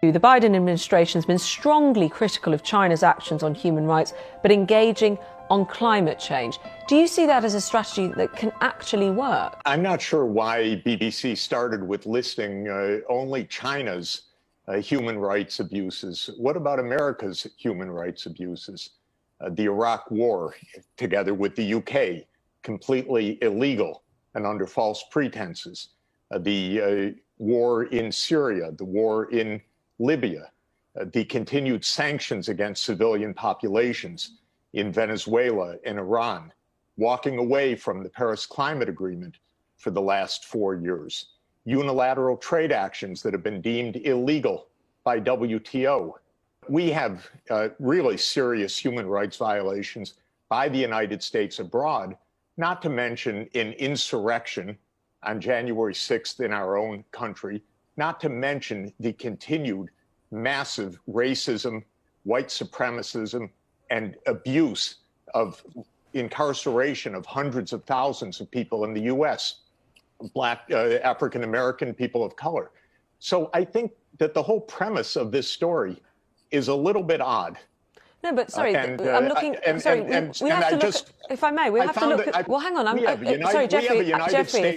The Biden administration has been strongly critical of China's actions on human rights, but engaging on climate change. Do you see that as a strategy that can actually work? I'm not sure why BBC started with listing only China's human rights abuses. What about America's human rights abuses? The Iraq War, together with the UK, completely illegal and under false pretenses. The war in Syria, the war in Libya, the continued sanctions against civilian populations in Venezuela and Iran, walking away from the Paris Climate Agreement for the last 4 years, unilateral trade actions that have been deemed illegal by WTO. We have really serious human rights violations by the United States abroad, not to mention an insurrection on January 6th in our own country, not to mention the continued massive racism, white supremacism, and abuse of incarceration of hundreds of thousands of people in the U.S., Black, African-American people of color. So I think that the whole premise of this story is a little bit odd. No, but sorry, I'm looking. We have to look. If I may, we have to look at. Well, hang on. Sorry, Jeffrey.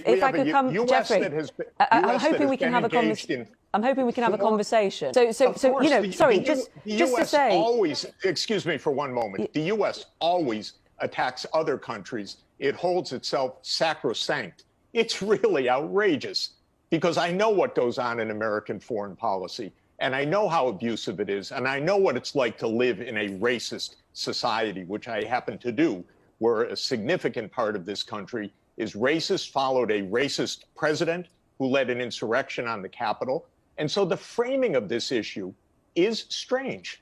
If I could come, Jeffrey. I'm hoping we can have a conversation. I'm hoping we can have a conversation. So you know, sorry, just to say. Always, excuse me for one moment. The U.S. always attacks other countries. It holds itself sacrosanct. It's really outrageous because I know what goes on in American foreign policy. And I know how abusive it is. And I know what it's like to live in a racist society, which I happen to do, where a significant part of this country is racist, followed a racist president who led an insurrection on the Capitol. And so the framing of this issue is strange.